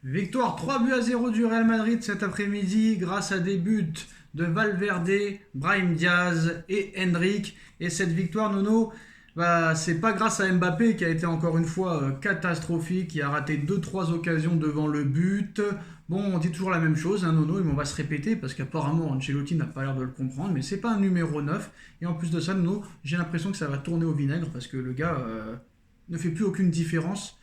Victoire 3-0 du Real Madrid cet après-midi grâce à des buts de Valverde, Brahim Diaz et Endrick. Et cette victoire, Nono, c'est pas grâce à Mbappé qui a été encore une fois catastrophique, qui a raté 2-3 occasions devant le but. Bon, on dit toujours la même chose, hein, Nono, et on va se répéter parce qu'apparemment Ancelotti n'a pas l'air de le comprendre, mais c'est pas un numéro 9. Et en plus de ça, Nono, j'ai l'impression que ça va tourner au vinaigre parce que le gars ne fait plus aucune différence,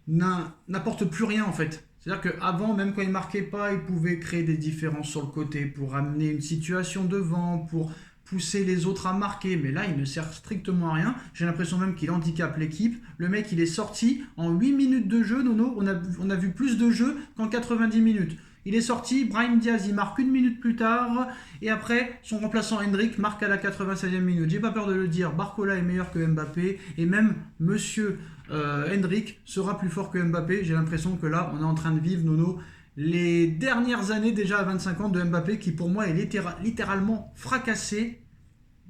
n'apporte plus rien en fait. C'est-à-dire qu'avant, même quand il marquait pas, il pouvait créer des différences sur le côté pour amener une situation devant, pour pousser les autres à marquer. Mais là, il ne sert strictement à rien. J'ai l'impression même qu'il handicape l'équipe. Le mec, il est sorti en 8 minutes de jeu, Nono. On a vu plus de jeu qu'en 90 minutes. Il est sorti, Brahim Diaz, il marque une minute plus tard. Et après, son remplaçant Endrick marque à la 96e minute. J'ai pas peur de le dire, Barcola est meilleur que Mbappé. Et même monsieur Endrick sera plus fort que Mbappé. J'ai l'impression que là, on est en train de vivre, Nono, les dernières années déjà à 25 ans de Mbappé qui pour moi est littéralement fracassé,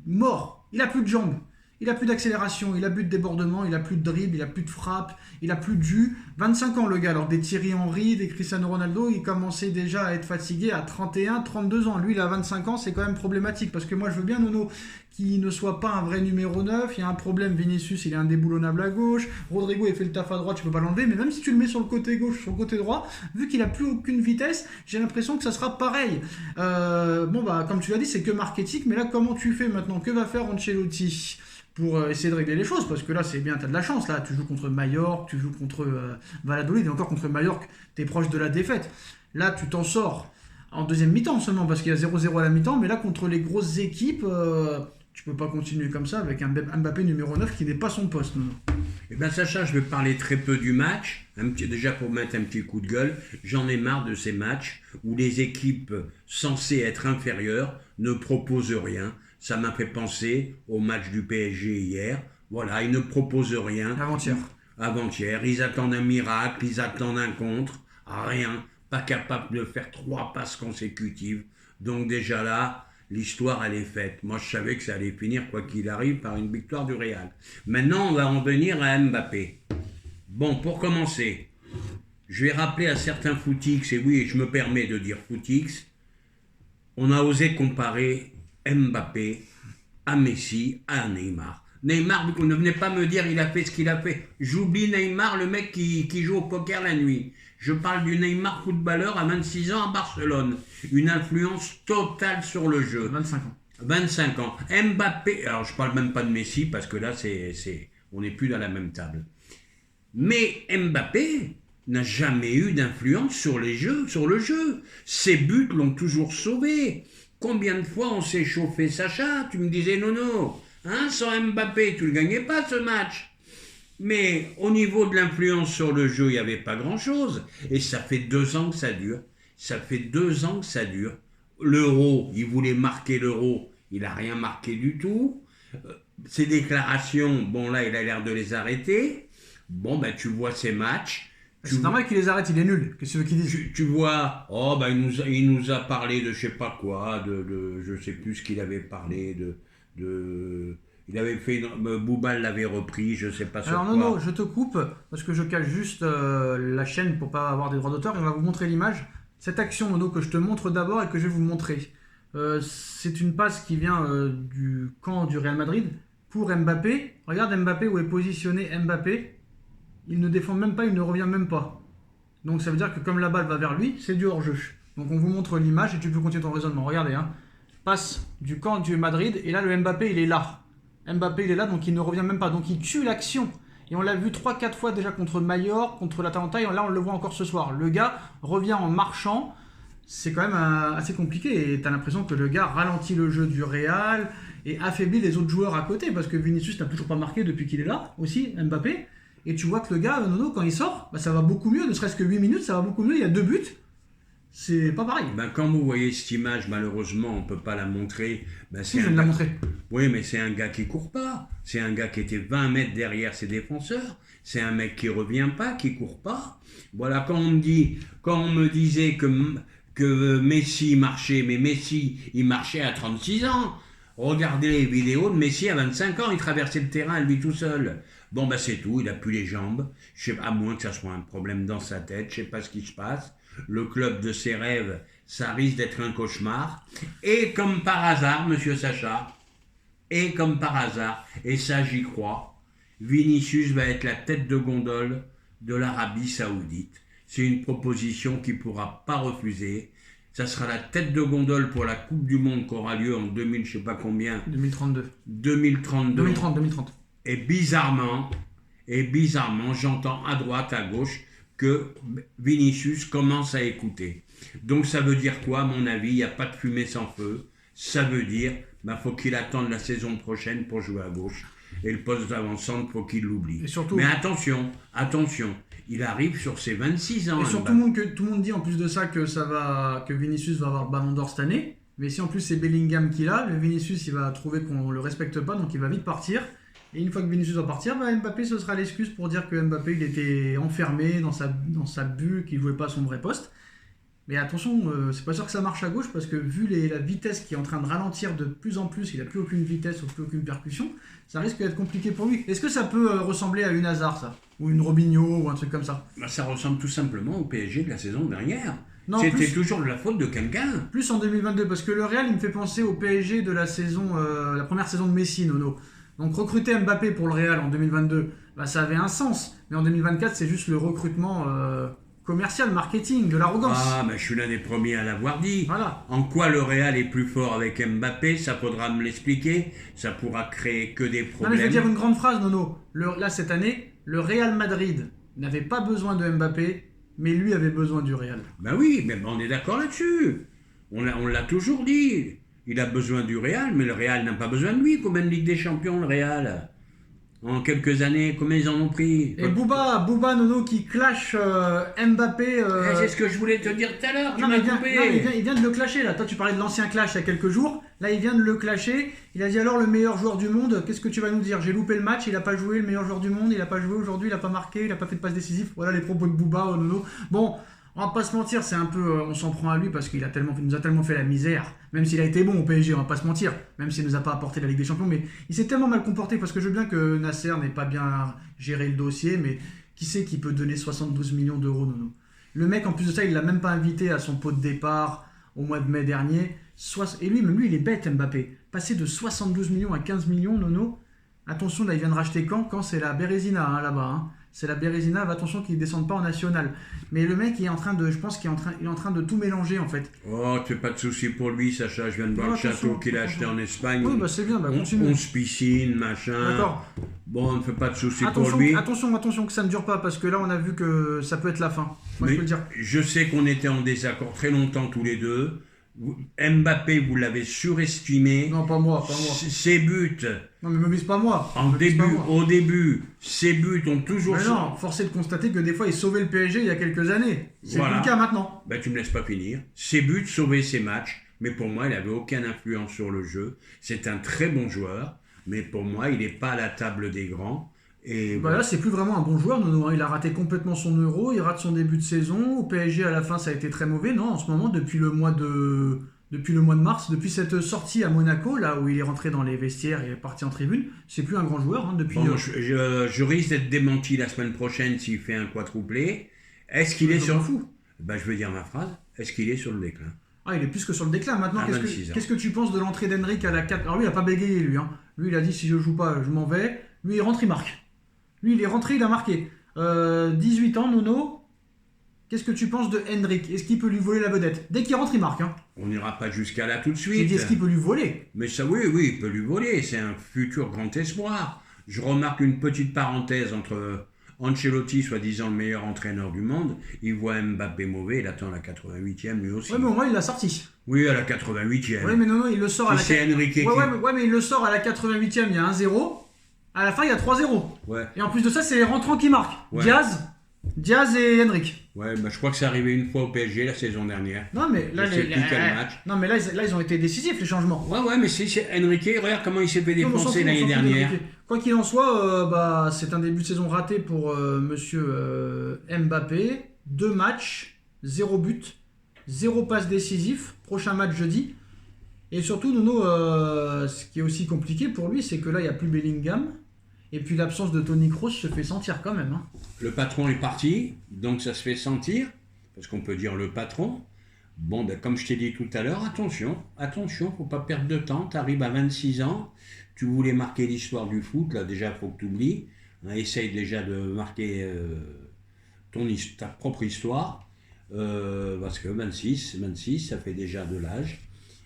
mort. Il a plus de jambes. Il a plus d'accélération, il a plus de débordement, il a plus de dribble, il a plus de frappe, il a plus de jus. 25 ans le gars, alors des Thierry Henry, des Cristiano Ronaldo, il commençait déjà à être fatigué à 31, 32 ans. Lui il a 25 ans, c'est quand même problématique parce que moi je veux bien Nono qu'il ne soit pas un vrai numéro 9, il y a un problème, Vinicius il est indéboulonnable à gauche, Rodrigo il fait le taf à droite, tu peux pas l'enlever, mais même si tu le mets sur le côté gauche, sur le côté droit, vu qu'il a plus aucune vitesse, j'ai l'impression que ça sera pareil. Comme tu l'as dit, c'est que marketing, mais là comment tu fais maintenant? Que va faire Ancelotti pour essayer de régler les choses, parce que là c'est bien, t'as de la chance, là tu joues contre Mallorca, tu joues contre Valladolid, et encore contre Mallorca, t'es proche de la défaite. Là tu t'en sors en deuxième mi-temps seulement, parce qu'il y a 0-0 à la mi-temps, mais là contre les grosses équipes, tu peux pas continuer comme ça avec un Mbappé numéro 9 qui n'est pas son poste. Non. Eh bien Sacha, je vais parler très peu du match, déjà pour mettre un petit coup de gueule, j'en ai marre de ces matchs où les équipes censées être inférieures ne proposent rien. Ça m'a fait penser au match du PSG hier. Voilà, ils ne proposent rien. Avant-hier. Ils attendent un miracle, ils attendent un contre. Rien. Pas capable de faire 3 passes consécutives. Donc déjà là, l'histoire elle est faite. Moi je savais que ça allait finir, quoi qu'il arrive, par une victoire du Real. Maintenant on va en venir à Mbappé. Bon, pour commencer, je vais rappeler à certains footix, et oui, je me permets de dire footix, on a osé comparer Mbappé à Messi, à Neymar. Neymar, ne venez pas me dire il a fait ce qu'il a fait. J'oublie Neymar, le mec qui joue au poker la nuit. Je parle du Neymar footballeur à 26 ans à Barcelone. Une influence totale sur le jeu. 25 ans. Mbappé, alors je parle même pas de Messi parce que là on n'est plus dans la même table. Mais Mbappé n'a jamais eu d'influence sur le jeu. Ses buts l'ont toujours sauvé. Combien de fois on s'est chauffé, Sacha? Tu me disais, Nono, sans Mbappé, tu ne le gagnais pas ce match. Mais au niveau de l'influence sur le jeu, il n'y avait pas grand-chose. Et ça fait 2 ans que ça dure. L'Euro, il voulait marquer l'Euro, il n'a rien marqué du tout. Ses déclarations, bon là, il a l'air de les arrêter. Bon, tu vois ses matchs. C'est normal qu'il les arrête, il est nul. Qu'est-ce que tu veux qu'il dise? Tu vois, il nous a parlé de je sais pas quoi, je sais plus ce qu'il avait parlé, il avait fait, Boubal l'avait repris, je sais pas sur quoi. Alors non, je te coupe, parce que je cache juste la chaîne pour pas avoir des droits d'auteur, et on va vous montrer l'image. Cette action, Nono, que je te montre d'abord et que je vais vous montrer. C'est une passe qui vient du camp du Real Madrid pour Mbappé. Regarde Mbappé, où est positionné Mbappé. Il ne défend même pas, il ne revient même pas. Donc ça veut dire que comme la balle va vers lui, c'est du hors-jeu. Donc on vous montre l'image et tu peux continuer ton raisonnement. Regardez, passe du camp du Madrid et là le Mbappé il est là. Mbappé il est là donc il ne revient même pas. Donc il tue l'action. Et on l'a vu 3-4 fois déjà contre Mallorca, contre l'Atalanta et là on le voit encore ce soir. Le gars revient en marchant. C'est quand même assez compliqué et tu as l'impression que le gars ralentit le jeu du Real et affaiblit les autres joueurs à côté parce que Vinicius n'a toujours pas marqué depuis qu'il est là aussi, Mbappé. Et tu vois que le gars, Nono, quand il sort, ça va beaucoup mieux, ne serait-ce que 8 minutes, ça va beaucoup mieux, il y a 2 buts. C'est pas pareil. Quand vous voyez cette image, malheureusement, on ne peut pas la montrer. Si, je viens de la montrer. Oui, mais c'est un gars qui ne court pas. C'est un gars qui était 20 mètres derrière ses défenseurs. C'est un mec qui ne revient pas, qui ne court pas. Voilà, quand on me disait que Messi marchait, mais Messi, il marchait à 36 ans. Regardez les vidéos de Messi à 25 ans, il traversait le terrain lui tout seul. Bon, bah c'est tout, il a plus les jambes. Je sais, à moins que ça soit un problème dans sa tête, je sais pas ce qui se passe. Le club de ses rêves, ça risque d'être un cauchemar. Et comme par hasard, monsieur Sacha, et comme par hasard, et ça j'y crois, Vinicius va être la tête de gondole de l'Arabie Saoudite. C'est une proposition qu'il ne pourra pas refuser. Ça sera la tête de gondole pour la Coupe du Monde qui aura lieu en 2000, je sais pas combien. 2032. 2032. 2030. Et bizarrement, j'entends à droite, à gauche, que Vinicius commence à écouter. Donc ça veut dire quoi, à mon avis? Il n'y a pas de fumée sans feu. Ça veut dire, faut qu'il attende la saison prochaine pour jouer à gauche. Et le poste d'avant-centre, faut qu'il l'oublie. Surtout, mais attention, il arrive sur ses 26 ans. Et surtout, tout le monde dit en plus de ça que Vinicius va avoir Ballon d'Or cette année. Mais si en plus c'est Bellingham qui l'a, le Vinicius il va trouver qu'on le respecte pas, donc il va vite partir. Et une fois que Vinicius va partir, Mbappé ce sera l'excuse pour dire que Mbappé il était enfermé dans sa bulle, qu'il jouait pas à son vrai poste. Mais attention, c'est pas sûr que ça marche à gauche parce que vu la vitesse qui est en train de ralentir de plus en plus, il a plus aucune vitesse ou plus aucune percussion, ça risque d'être compliqué pour lui. Est-ce que ça peut ressembler à une Hazard ça? Ou une Robinho ou un truc comme ça? Ça ressemble tout simplement au PSG de la saison dernière. Non, c'était toujours de la faute de quelqu'un. Plus en 2022, parce que le Real il me fait penser au PSG de la saison, la première saison de Messi, Nono. Donc recruter Mbappé pour le Real en 2022, ça avait un sens. Mais en 2024, c'est juste le recrutement commercial, marketing, de l'arrogance. Ah, je suis l'un des premiers à l'avoir dit. Voilà. En quoi le Real est plus fort avec Mbappé, ça faudra me l'expliquer. Ça pourra créer que des problèmes. Non, mais je vais dire une grande phrase, Nono. Là, cette année, le Real Madrid n'avait pas besoin de Mbappé, mais lui avait besoin du Real. Oui, mais on est d'accord là-dessus. On l'a toujours dit. Il a besoin du Real, mais le Real n'a pas besoin de lui. Combien de Ligue des Champions, le Real? En quelques années, combien ils en ont pris? Et Bouba Nono qui clash Mbappé. C'est ce que je voulais te dire tout à l'heure. Il vient de le clasher là. Toi, tu parlais de l'ancien clash il y a quelques jours. Là, il vient de le clasher. Il a dit alors le meilleur joueur du monde. Qu'est-ce que tu vas nous dire? J'ai loupé le match. Il a pas joué. Le meilleur joueur du monde. Il a pas joué aujourd'hui. Il a pas marqué. Il a pas fait de passe décisive. Voilà les propos de Bouba Nono. Bon. On va pas se mentir, c'est un peu, on s'en prend à lui parce qu'il nous a tellement fait la misère. Même s'il a été bon au PSG, on va pas se mentir. Même s'il nous a pas apporté la Ligue des Champions, mais il s'est tellement mal comporté parce que je veux bien que Nasser n'ait pas bien géré le dossier, mais qui sait qui peut donner 72 millions d'euros, Nono? Le mec, en plus de ça, il l'a même pas invité à son pot de départ au mois de mai dernier. Et lui, il est bête, Mbappé. Passer de 72 millions à 15 millions, Nono. Attention, là, il vient de racheter Caen c'est la Bérésina, là-bas. C'est la Bérésina, attention qu'il ne descende pas en national. Mais le mec, il est en train de tout mélanger, en fait. Oh, tu fais pas de soucis pour lui, Sacha. Je viens de voir le château qu'il a acheté en Espagne. Oui, c'est bien, continue. 11 piscines, machin. D'accord. Bon, on ne fait pas de soucis pour lui. Attention que ça ne dure pas, parce que là, on a vu que ça peut être la fin. Moi, je peux le dire. Je sais qu'on était en désaccord très longtemps tous les deux. Mbappé, vous l'avez surestimé. Non, pas moi. Ses buts. Non, mais me vise pas moi. Au début, ses buts ont toujours. Mais non, force est de constater que des fois, il sauvait le PSG il y a quelques années. C'est plus le cas maintenant. Tu me laisses pas finir. Ses buts sauvaient ses matchs, mais pour moi, il n'avait aucune influence sur le jeu. C'est un très bon joueur, mais pour moi, il n'est pas à la table des grands. Et là, c'est plus vraiment un bon joueur, Nono. Il a raté complètement son Euro, il rate son début de saison. Au PSG, à la fin, ça a été très mauvais. Non, en ce moment, depuis le mois de mars, depuis cette sortie à Monaco, là où il est rentré dans les vestiaires et est parti en tribune, c'est plus un grand joueur. Depuis. Je risque d'être démenti la semaine prochaine s'il fait un quadruplé. Est-ce qu'il est sur le fou? Je vais dire ma phrase. Est-ce qu'il est sur le déclin? Il est plus que sur le déclin. Maintenant, qu'est-ce que tu penses de l'entrée d'Henrik à la 4? Alors lui, il n'a pas bégayé, lui. Lui, il a dit si je joue pas, je m'en vais. Lui, il rentre, il marque. Lui, il est rentré, il a marqué. 18 ans, Nono. Qu'est-ce que tu penses de Henrik? Est-ce qu'il peut lui voler la vedette? Dès qu'il rentre, il marque. On n'ira pas jusqu'à là tout de suite. J'ai dit, est-ce qu'il peut lui voler? Mais ça, oui, il peut lui voler. C'est un futur grand espoir. Je remarque une petite parenthèse entre Ancelotti, soi-disant le meilleur entraîneur du monde. Il voit Mbappé mauvais, il attend la 88e lui aussi. Oui, mais au moins, il l'a sorti. Oui, à la 88e. Oui, mais non, il le sort à la 88e. Ouais, mais il le sort à la 88e, il y a 1-0. À la fin, il y a 3-0. Ouais. Et en plus de ça, c'est les rentrants qui marquent. Ouais. Diaz et Henrik. Ouais, je crois que c'est arrivé une fois au PSG la saison dernière. Non, mais là, Non, mais là, ils ont été décisifs, les changements. Ouais, mais c'est Henrik, regarde comment il s'est fait défoncer l'année dernière. Quoi qu'il en soit, c'est un début de saison raté pour monsieur Mbappé. 2 matchs, 0 but, 0 passe décisif. Prochain match jeudi. Et surtout, Nuno, ce qui est aussi compliqué pour lui, c'est que là, il n'y a plus Bellingham. Et puis l'absence de Toni Kroos se fait sentir quand même. Hein. Le patron est parti, donc ça se fait sentir, parce qu'on peut dire le patron. Bon, ben, comme je t'ai dit tout à l'heure, attention, faut pas perdre de temps. Tu arrives à 26 ans, tu voulais marquer l'histoire du foot, là déjà, faut que tu oublies. Essaye déjà de marquer ta propre histoire, parce que 26, ça fait déjà de l'âge.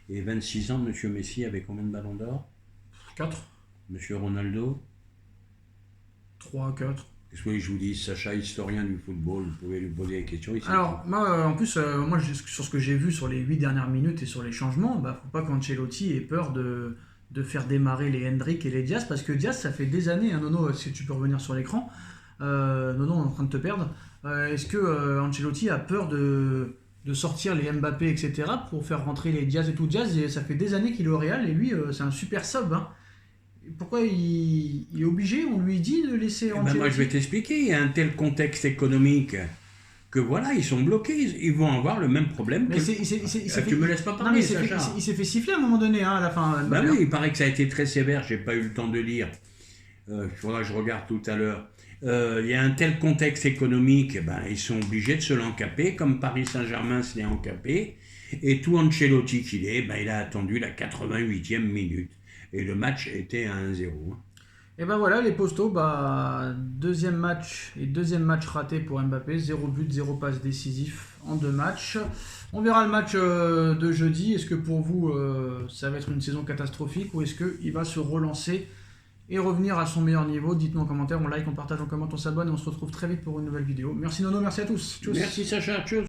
Et 26 ans, Monsieur Messi avait combien de ballons d'or? 4. Monsieur Ronaldo? 3, 4. Qu'est-ce que je vous dis, Sacha, historien du football, vous pouvez lui poser des questions ici. Alors, moi, en plus, moi, sur ce que j'ai vu sur les 8 dernières minutes et sur les changements, faut pas qu'Ancelotti ait peur de faire démarrer les Hendrick et les Diaz, parce que Diaz, ça fait des années, hein, Nono, si tu peux revenir sur l'écran, Nono, on est en train de te perdre. Est-ce que Ancelotti a peur de sortir les Mbappé, etc., pour faire rentrer les Diaz et tout? Diaz, ça fait des années qu'il est au Real, et lui, c'est un super sub, hein. Pourquoi il est obligé? On lui dit de laisser Ancelotti. Moi, je vais t'expliquer. Il y a un tel contexte économique que voilà, ils sont bloqués. Ils vont avoir le même problème. Mais tu me laisses pas parler, Sacha. Il s'est fait siffler à un moment donné, hein, à la fin. Oui, il paraît que ça a été très sévère. J'ai pas eu le temps de lire. Il faudra que je regarde tout à l'heure. Il y a un tel contexte économique, ils sont obligés de se l'encaper, comme Paris Saint-Germain se l'est encapé. Et tout Ancelotti qu'il est, il a attendu la 88e minute. Et le match était à 1-0. Et voilà, les postos, deuxième match raté pour Mbappé, 0 but, 0 passe décisif en 2 matchs. On verra le match de jeudi. Est-ce que pour vous, ça va être une saison catastrophique, ou est-ce qu'il va se relancer et revenir à son meilleur niveau? Dites-nous en commentaire, on like, on partage, on commente, on s'abonne, et on se retrouve très vite pour une nouvelle vidéo. Merci Nono, merci à tous. Tchuss. Merci Sacha, tchuss.